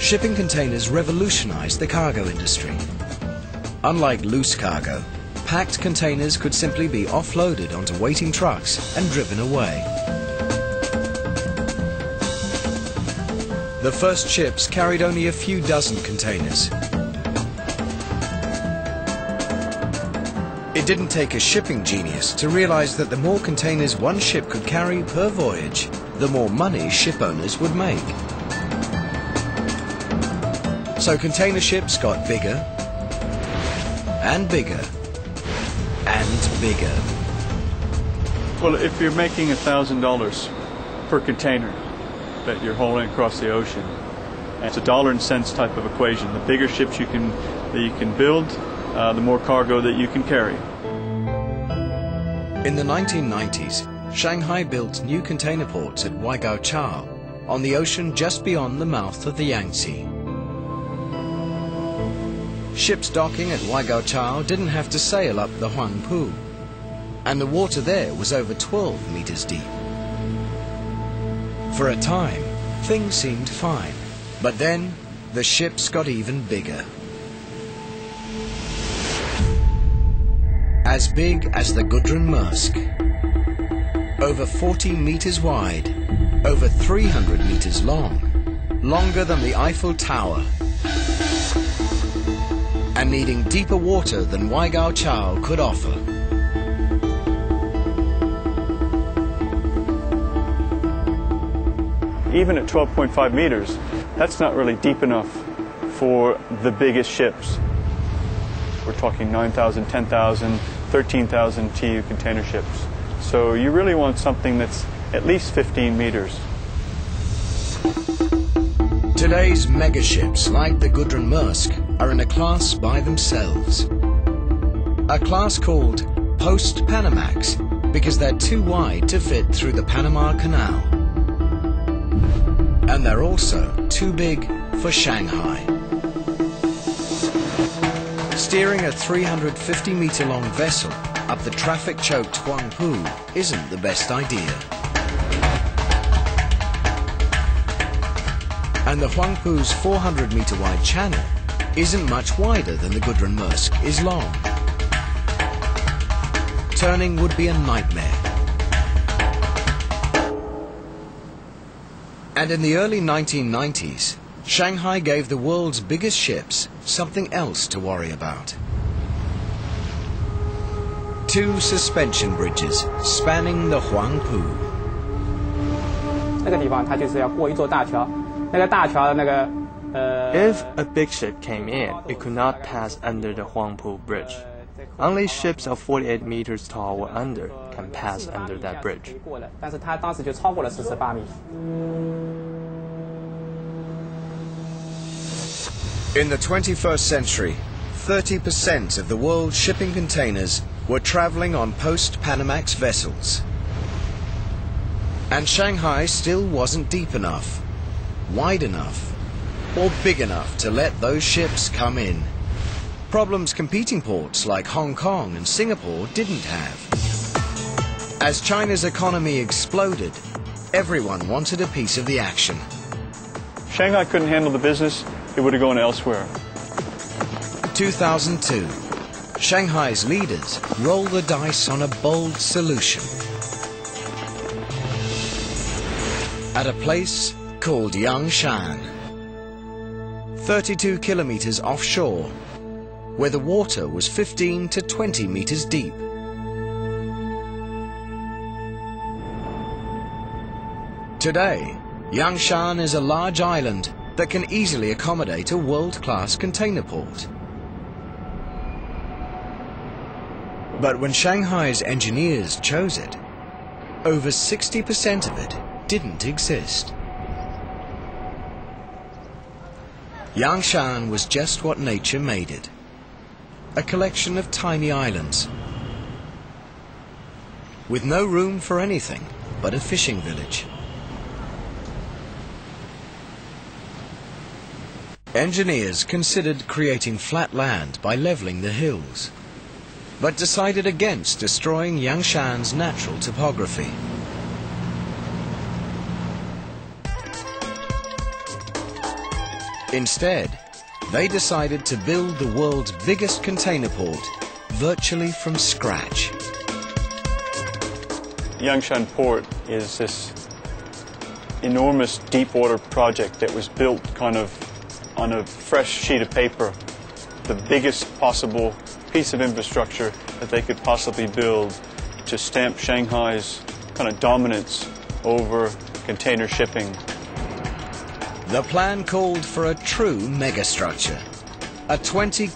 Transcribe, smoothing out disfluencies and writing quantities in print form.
shipping containers revolutionized the cargo industry. Unlike loose cargo, packed containers could simply be offloaded onto waiting trucks and driven away. The first ships carried only a few dozen containers. It didn't take a shipping genius to realize that the more containers one ship could carry per voyage, the more money ship owners would make. So container ships got bigger and bigger and bigger. Well, if you're making $1,000 per container that you're hauling across the ocean, it's a dollar and cents type of equation. The bigger ships that you can build, the more cargo that you can carry. In the 1990s, Shanghai built new container ports at Waigaoqiao on the ocean just beyond the mouth of the Yangtze. Ships docking at Waigaoqiao didn't have to sail up the Huangpu, and the water there was over 12 meters deep. For a time, things seemed fine, but then the ships got even bigger. As big as the Gudrun Maersk, over 40 meters wide, over 300 meters long, longer than the Eiffel Tower, and needing deeper water than Waigaoqiao could offer. Even at 12.5 meters, that's not really deep enough for the biggest ships. We're talking 9,000, 10,000, 13,000 TEU container ships. So you really want something that's at least 15 meters. Today's megaships, like the Gudrun Maersk, are in a class by themselves. A class called Post-Panamax, because they're too wide to fit through the Panama Canal. And they're also too big for Shanghai. Steering a 350-meter-long vessel up the traffic-choked Huangpu isn't the best idea. And the Huangpu's 400-meter-wide channel isn't much wider than the Gudrun Maersk is long. Turning would be a nightmare. And in the early 1990s, Shanghai gave the world's biggest ships something else to worry about. 2 suspension bridges spanning the Huangpu. 那个地方它就是要过一座大桥，那个大桥的那个 If a big ship came in, it could not pass under the Huangpu Bridge. Only ships of 48 meters tall or under can pass under that bridge. 但是它当时就超过了48米。 In the 21st century, 30% of the world's shipping containers were traveling on post-Panamax vessels. And Shanghai still wasn't deep enough, wide enough, or big enough to let those ships come in. Problems competing ports like Hong Kong and Singapore didn't have. As China's economy exploded, everyone wanted a piece of the action. Shanghai couldn't handle the business, it would have gone elsewhere. 2002, Shanghai's leaders rolled the dice on a bold solution. At a place called Yangshan, 32 kilometers offshore, where the water was 15 to 20 meters deep. Today, Yangshan is a large island that can easily accommodate a world-class container port. But when Shanghai's engineers chose it, over 60% of it didn't exist. Yangshan was just what nature made it, a collection of tiny islands, with no room for anything but a fishing village. Engineers considered creating flat land by leveling the hills, but decided against destroying Yangshan's natural topography. Instead, they decided to build the world's biggest container port virtually from scratch. Yangshan Port is this enormous deep water project that was built kind of on a fresh sheet of paper, the biggest possible piece of infrastructure that they could possibly build to stamp Shanghai's kind of dominance over container shipping. The plan called for a true megastructure, a 20